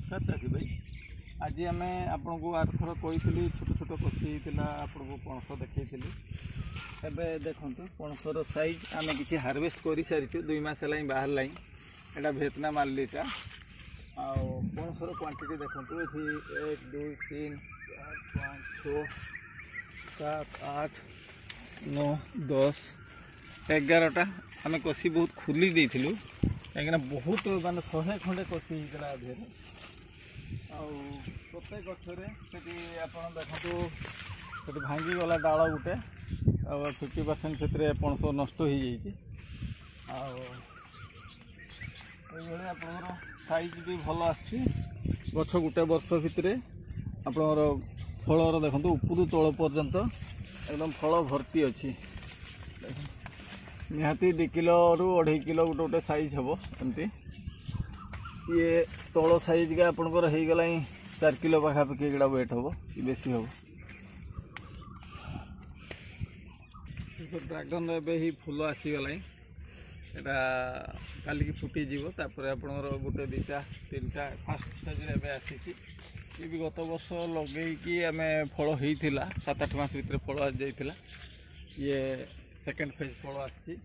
नमस्कार चाषी भाई। आज आम आपन को आरथर कही छोट छोट कषि होता आपन को पणस देखी एवं देखु पणसर साइज आम कि हार्वेस्ट कर सारी 2 मास है बाहर लाई एटा वियतनाम आलूटा पणसर क्वांटिटी देखो ये 1 2 3 4 5 6 7 8 9 10 11टा आम कषि बहुत खुली देलु कहीं बहुत मानते 100 खंडे कषि होता अधे प्रत्येक गचरे आप देखो भांगी गला डाल गोटे 50% से पणस नष्ट हो जाइए आप साइज भी भल आछ गोटे वर्ष भितर आप फलर देखो उपरू तल पर्यंत एकदम फल भर्ती अच्छी निहाती 2 किलो रु 2.5 किलो गोटे गोटे साइज हम एमती ये तल साइज का आपंकर हो गला 4 किलो पाखापाखि एगुड़ा वेट हम कि बेसी हम ड्रागन एवं फूल आसीगला एटा काल की फुटीज आपंकर गोटे 2टा 3टा फास्ट स्टेज आसी ये भी गत वर्ष लगे आम फल होता 7-8 मास भितर फल आ जाइला ये सेकेंड फेज फल आसी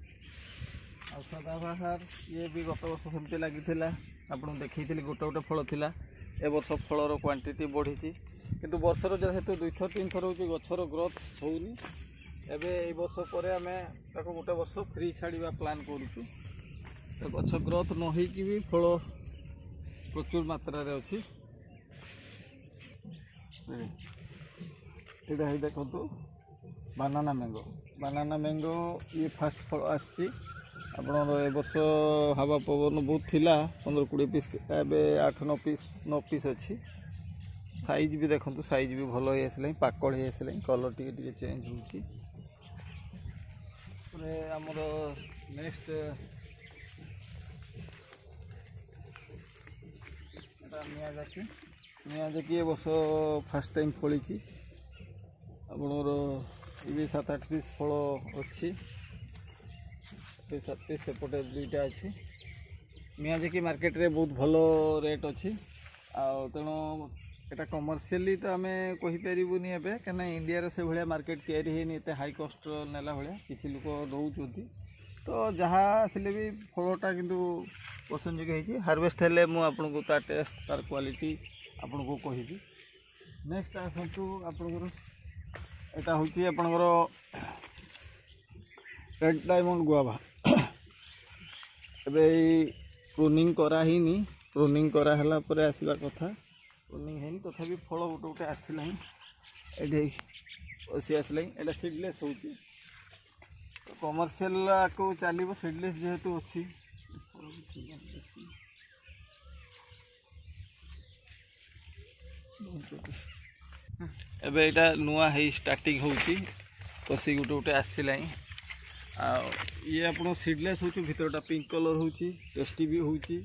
सदाबहार ये भी गत वर्ष सेमती लगी आपको देखी गोटे गोटे फल थिला ए वर्ष फलर क्वांटिटी बढ़ी किंतु वर्षर जेहेतु 2 थर 3 थर हो गचर ग्रोथ होनी एबे ए वर्ष पर आम गोटे वर्ष फ्री छाड़ा प्लान करूँ तो गछ ग्रोथ न होइकी भी फल प्रचुर मात्रा रे अच्छी ये देखो बानाना मैंगो ये फास्ट फल आसी ए वर्ष हवा पवन बहुत थिला 15-20 पीस एवं 8-9 पीस अच्छी साइज भी देखो साइज भी भल हो आसला पाकड़ हो आसला कलर टी चेंज होमर नेक्स्ट मियाजाकी ए वर्ष फास्ट टाइम फली आपणर ये 7-8 पीस फल अच्छी 7 पीस सेपटे 2टा अच्छी मियाजाकी मार्केट रे बहुत भल रेट अच्छी तेणु एटा कमर्शियली तो आम कहीपरूनी एवं कहीं इंडिया से भाया मार्केट या हाई कस्ट नेला भाया किसी लोक दौरान तो जहाँ आसिले भी फलटा किंतु पसंद जोग्य हार्वेस्ट हेले मुझे तार टेस्ट तार क्वालिटी आपन को कहि नेक्स्ट आसतु आपंकर एटा हूँ आपंकर रेड डायमंड गुआभा एबे प्रूनिंग कराहीनी प्रूनिंग कराला आसवा कथा प्रूनिंग है तथापि फल गोटे गोटे आसला ये बसी आसला यहाँ सीडलेस हो कमर्शियल को चलो सीडलेस जेहेतु अच्छी एबे एटा नुआ है स्टार्टिंग होची कसी गोटे गोटे आसला ये आप सीडलेस हो भीतरटा पिंक कलर होची टेस्टी भी होची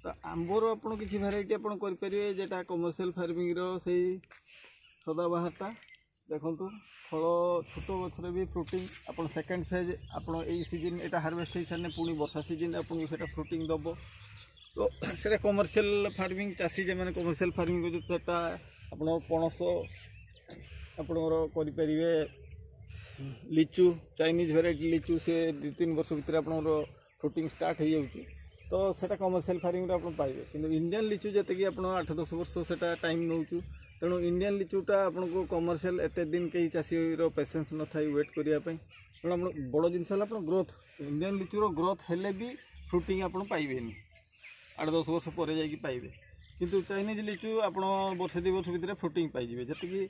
तो आंबर आप किसी भेराइटी आपरे जेटा कमर्शियल फार्मिंग से सदाबहारटा देखु फल छोट गचर भी फ्रुटिंग आप सेकेंड फेज आप सीजन यहाँ हार्वेस्ट हो सारे पुणी वर्षा सीजन आपको से फ्रुटिंग दब तो से कमर्शियल फार्मिंग चाषी जो मैंने कमर्शियल फार्मिंग करता आप पणस आपरे लिचु चाइनीज भेराइटी लिचु से 2-3 वर्ष भर आप फ्रुटिंग स्टार्ट हो जाऊँगी तो सेटा कमर्शियल फार्मिंग आप पाइबे कि इंडियन लिचु जिते कि आप 8-10 वर्ष से टाइम नौ तेणु इंडियन लिचुटा आपको कमर्शियल एत दिन कहीं चाषी पेसेंस न था वेट करने तेणु बड़ जिनस ग्रोथ इंडियन लिचुर ग्रोथ हेले भी फ्रुटिंग आप पाइबे 8-10 वर्ष पर जाकि पाइबे किंतु चाइनीज लिचु आप वर्षे 2 वर्ष भितर फ्रुटिंग पाइबे जति कि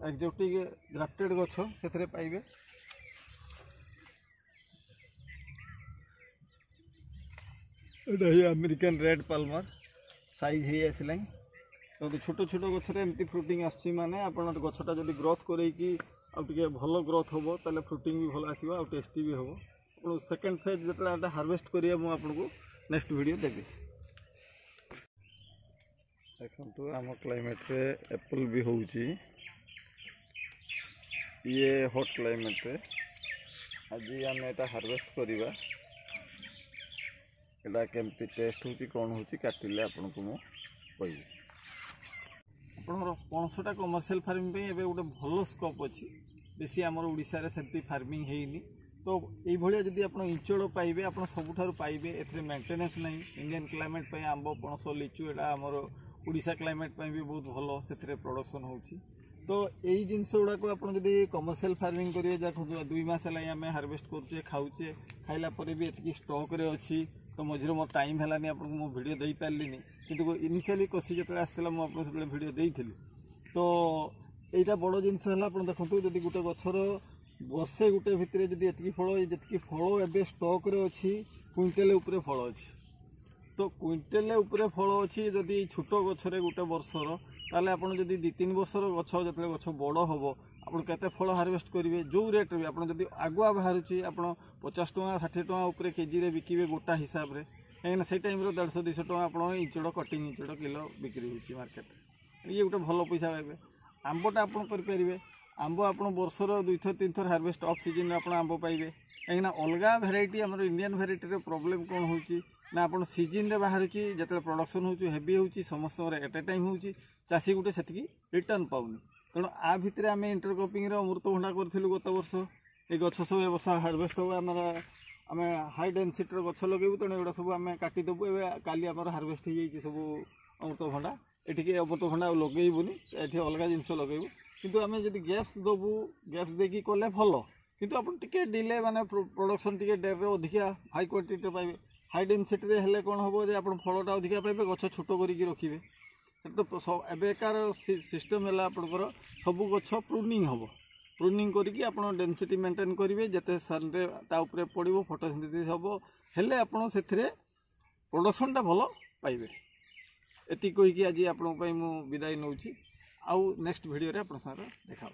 एक्जोटिक ग्राफ्टेड गछ से पाइबे अमेरिकन रेड पाल्मर साइज हो आसला तो छोट छोट गचर एमती फ्रुटिंग आसची माने आपण गछटा जदि ग्रोथ करैकी आउटे भल ग्रोथ हम ताले फ्रुटिंग भी भल आसीबा और टेस्टी भी हम आप सेकेंड फेज जो हार्वेस्ट करिया मु आपको नेक्स्ट वीडियो देबी देखंतु आम क्लाइमेट रे एप्पल भी होउची ये हॉट क्लाइमेट रे आज आम एटा हार्वेस्ट करिबा एटा केमती टेस्ट होची कोन होची काटिले आपन को କହିବି। ଆପଣଙ୍କର ପଣସଟା କମର୍ସିଆଲ फार्मिंग ପାଇଁ ଏବେ ଗୋଟେ ଭଲ ସ୍କୋପ୍ ଅଛି। ବେଶୀ ଆମର ଓଡ଼ିଶାରେ ସେମିତି फार्मिंग ହେଇନି। तो ये जदि आप इंचड़ पाइबे आप सबुठार पाइबे एथरे मेंटेनेंस नहीं। इंडियन क्लाइमेट पे आंब पणस लिचु एटा आमर ओडिशा क्लाइमेट पे भी बहुत भल से प्रोडक्शन होची। तो यही जिनस गुड़ाक आप कमर्शियल फार्मिंग करेंगे देखो 2 मास आम हार्वेस्ट करुचे खाऊचे खाइला पर भी एति स्टॉक रे अच्छी। तो मझे मोर टाइम है आपको मो वीडियो दे पारे किंतु इनिशियली कषि जो आसला मुझे वीडियो देती। तो यहाँ बड़ जिनस है आप देखो जब गोटे गचर वर्षे गोटे भितर जब ये फल एवं स्टॉक रे अच्छी क्विंटेल उपरे फल अच्छी। तो क्विंटेल उपरे फल अच्छी जदि छोट गचरे गोटे वर्षर ताले आप जब 2-3 वर्षर गछ जो गछ बड़ हम आप केते फल हार्वेस्ट करेंगे जो रेट भी आप जब आगुआ बाहर आप 50 टଙ୍କା 60 टଙ୍କା उपरे केजी रे बिकिबे गोटा हिसाब रे कहीं से टाइम 150-200 टଙ୍କା आप इंचड़ कटिंग इंचड़ किलो बिक्री होची मार्केट ये गोटे भल पैसा पाइबे। आंबटा आप करें आंब आप वर्षर 2-3 थर हार्वेस्ट ऑफ सीजन आप आंब पाइबे कहीं अलग भेराइटी आम इंडियन भेराइटी प्रॉब्लम कौन होची ना आप सीजन रे बाहर जो प्रोडक्शन हो हेवी हो समस्त एट ए टाइम हो चाषी गोटे से रिटर्न पाऊनी। तेणु आ भितर आम इंटरक्रॉपिंग अमृतभंडा करूँ गत वर्ष ये गछ सब ए वर्ष हार्वेस्ट हो आम हाई डेनसीटर गछ लगेबू तेणु एगुड़ा सब आम काटिदेबू ए काली आम हार्वेस्ट हो सब अमृतभंडा एटिके अमृतभंडा लगेबूनी ये अलग जिनस लगेबू किंतु आम जब गैप्स देबू गैप्स देकी कले भल किंतु आप टिके डिले माने प्रोडक्शन टिके डेर रे अधिका हाई क्वांटिटी पाइबे। हाई डेनसीटी रे हेले कौन हम आप फलटा अधिका पाइबे गछ छोट करके रखिए। तो एबेकार सिस्टम है आपंकर सब गछ प्रूनिंग हम प्रूनिंग करके आप डेनसीटी मेंटेन करेंगे जिते सनरे ताऊपर पड़ो फोटोसिंथेसिस हम हेले आपड़ से प्रोडक्शनटा भल पाइबे। एति कहीकि आज आपण विदाय नौची आउ नेक्स्ट वीडियो रे आपण सारा देखा।